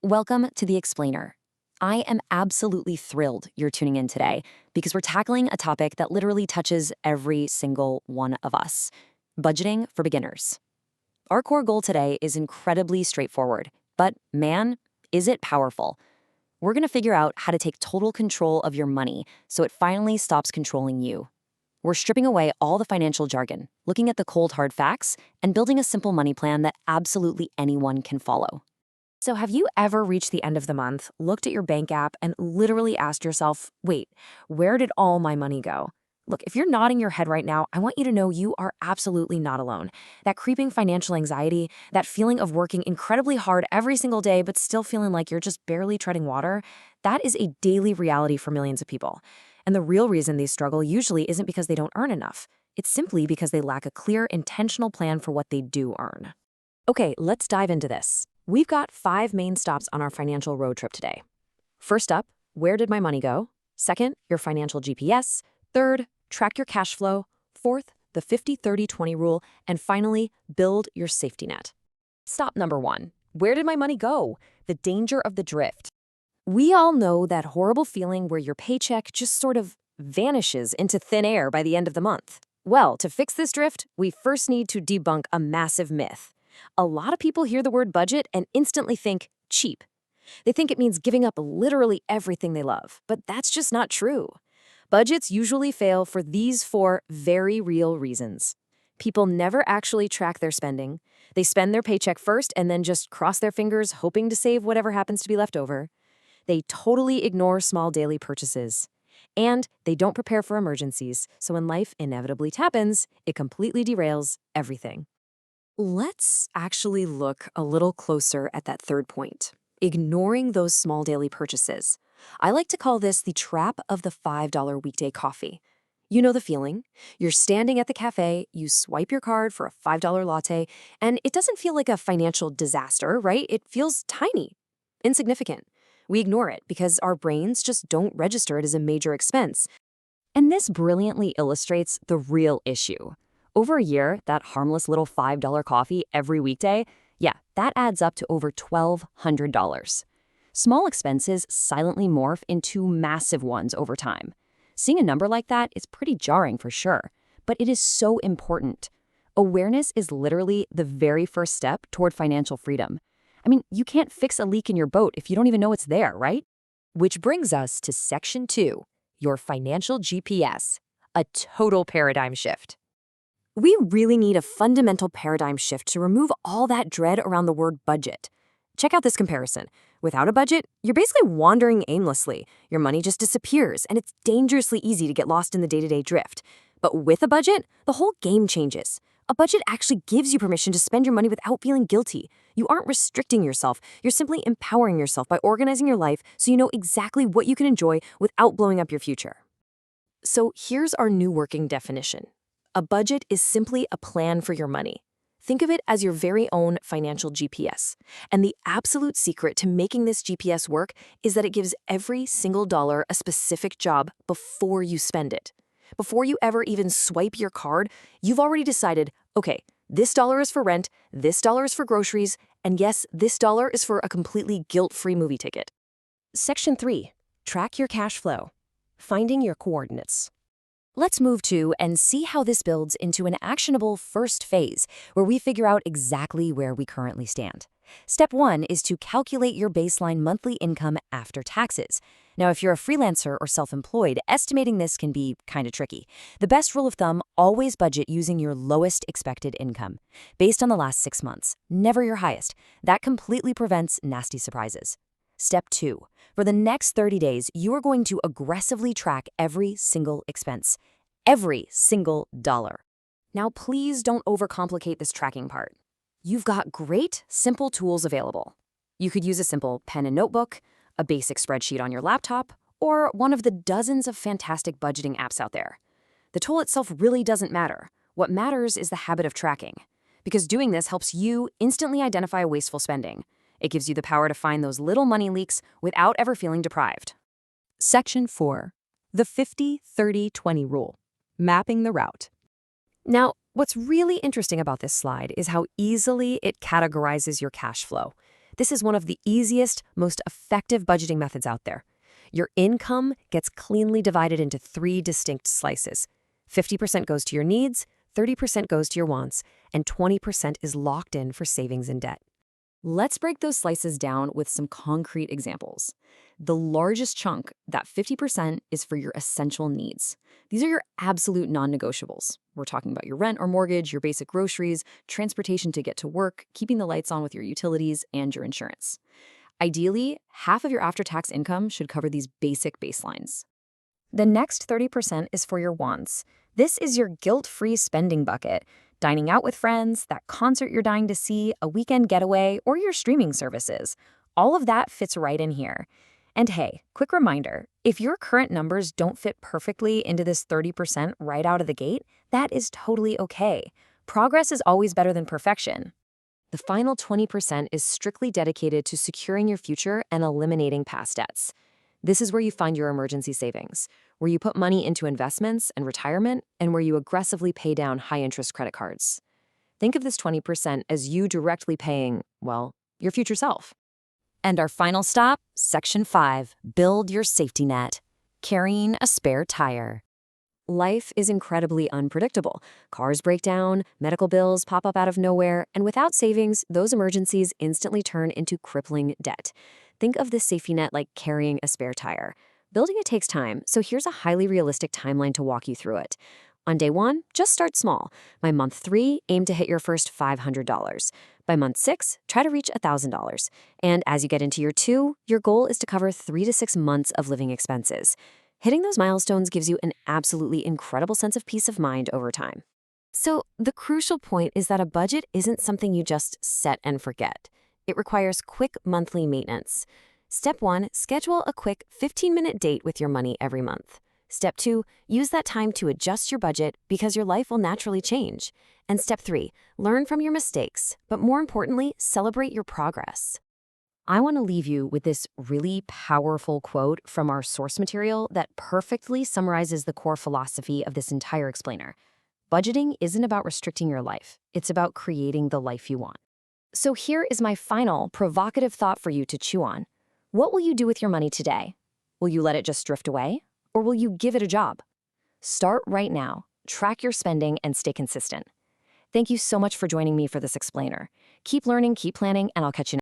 Welcome to The Explainer. I am absolutely thrilled you're tuning in today because we're tackling a topic that literally touches every single one of us: budgeting for beginners. Our core goal today is incredibly straightforward, but man, is it powerful. We're going to figure out how to take total control of your money so it finally stops controlling you. We're stripping away all the financial jargon, looking at the cold hard facts, and building a simple money plan that absolutely anyone can follow. So have you ever reached the end of the month, looked at your bank app, and literally asked yourself, wait, where did all my money go? Look, if you're nodding your head right now, I want you to know you are absolutely not alone. That creeping financial anxiety, that feeling of working incredibly hard every single day but still feeling like you're just barely treading water, that is a daily reality for millions of people. And the real reason they struggle usually isn't because they don't earn enough. It's simply because they lack a clear, intentional plan for what they do earn. Okay, let's dive into this. We've got 5 main stops on our financial road trip today. First up, where did my money go? Second, your financial GPS. Third, track your cash flow. Fourth, the 50-30-20 rule. And finally, build your safety net. Stop number 1. Where did my money go? The danger of the drift. We all know that horrible feeling where your paycheck just sort of vanishes into thin air by the end of the month. Well, to fix this drift, we first need to debunk a massive myth. A lot of people hear the word budget and instantly think cheap. They think it means giving up literally everything they love, but that's just not true. Budgets usually fail for these 4 very real reasons. People never actually track their spending. They spend their paycheck first and then just cross their fingers hoping to save whatever happens to be left over. They totally ignore small daily purchases. And they don't prepare for emergencies, so when life inevitably happens, it completely derails everything. Let's actually look a little closer at that third point, ignoring those small daily purchases. I like to call this the trap of the $5 weekday coffee. You know the feeling. You're standing at the cafe, you swipe your card for a $5 latte, and it doesn't feel like a financial disaster, right? It feels tiny, insignificant. We ignore it because our brains just don't register it as a major expense. And this brilliantly illustrates the real issue. Over a year, that harmless little $5 coffee every weekday, yeah, that adds up to over $1,200. Small expenses silently morph into massive ones over time. Seeing a number like that is pretty jarring for sure, but it is so important. Awareness is literally the very first step toward financial freedom. I mean, you can't fix a leak in your boat if you don't even know it's there, right? Which brings us to Section 2, your financial GPS, a total paradigm shift. We really need a fundamental paradigm shift to remove all that dread around the word budget. Check out this comparison. Without a budget, you're basically wandering aimlessly. Your money just disappears, and it's dangerously easy to get lost in the day-to-day drift. But with a budget, the whole game changes. A budget actually gives you permission to spend your money without feeling guilty. You aren't restricting yourself. You're simply empowering yourself by organizing your life so you know exactly what you can enjoy without blowing up your future. So here's our new working definition. A budget is simply a plan for your money. Think of it as your very own financial GPS. And the absolute secret to making this GPS work is that it gives every single dollar a specific job before you spend it. Before you ever even swipe your card, you've already decided, okay, this dollar is for rent, this dollar is for groceries, and yes, this dollar is for a completely guilt-free movie ticket. Section 3. Track your cash flow. Finding your coordinates. Let's move to and see how this builds into an actionable first phase where we figure out exactly where we currently stand. Step 1 is to calculate your baseline monthly income after taxes. Now, if you're a freelancer or self-employed, estimating this can be kind of tricky. The best rule of thumb, always budget using your lowest expected income, based on the last 6 months, never your highest. That completely prevents nasty surprises. Step 2. For the next 30 days, you are going to aggressively track every single expense. Every single dollar. Now, please don't overcomplicate this tracking part. You've got great, simple tools available. You could use a simple pen and notebook, a basic spreadsheet on your laptop, or one of the dozens of fantastic budgeting apps out there. The tool itself really doesn't matter. What matters is the habit of tracking, because doing this helps you instantly identify wasteful spending. It gives you the power to find those little money leaks without ever feeling deprived. Section 4. The 50-30-20 rule. Mapping the route. Now, what's really interesting about this slide is how easily it categorizes your cash flow. This is one of the easiest, most effective budgeting methods out there. Your income gets cleanly divided into 3 distinct slices. 50% goes to your needs, 30% goes to your wants, and 20% is locked in for savings and debt. Let's break those slices down with some concrete examples. The largest chunk, that 50%, is for your essential needs. These are your absolute non-negotiables. We're talking about your rent or mortgage, your basic groceries, transportation to get to work, keeping the lights on with your utilities, and your insurance. Ideally, half of your after-tax income should cover these basic baselines. The next 30% is for your wants. This is your guilt-free spending bucket. Dining out with friends, that concert you're dying to see, a weekend getaway, or your streaming services. All of that fits right in here. And hey, quick reminder, if your current numbers don't fit perfectly into this 30% right out of the gate, that is totally okay. Progress is always better than perfection. The final 20% is strictly dedicated to securing your future and eliminating past debts. This is where you find your emergency savings, where you put money into investments and retirement, and where you aggressively pay down high-interest credit cards. Think of this 20% as you directly paying, well, your future self. And our final stop, Section 5, build your safety net, carrying a spare tire. Life is incredibly unpredictable. Cars break down, medical bills pop up out of nowhere, and without savings, those emergencies instantly turn into crippling debt. Think of this safety net like carrying a spare tire. Building it takes time, so here's a highly realistic timeline to walk you through it. On day 1, just start small. By month 3, aim to hit your first $500. By month 6, try to reach $1,000. And as you get into year 2, your goal is to cover 3 to 6 months of living expenses. Hitting those milestones gives you an absolutely incredible sense of peace of mind over time. So the crucial point is that a budget isn't something you just set and forget. It requires quick monthly maintenance. Step 1, schedule a quick 15-minute date with your money every month. Step 2, use that time to adjust your budget because your life will naturally change. And step 3, learn from your mistakes, but more importantly, celebrate your progress. I want to leave you with this really powerful quote from our source material that perfectly summarizes the core philosophy of this entire explainer. Budgeting isn't about restricting your life. It's about creating the life you want. So here is my final provocative thought for you to chew on. What will you do with your money today? Will you let it just drift away? Or will you give it a job? Start right now, track your spending, and stay consistent. Thank you so much for joining me for this explainer. Keep learning, keep planning, and I'll catch you next time.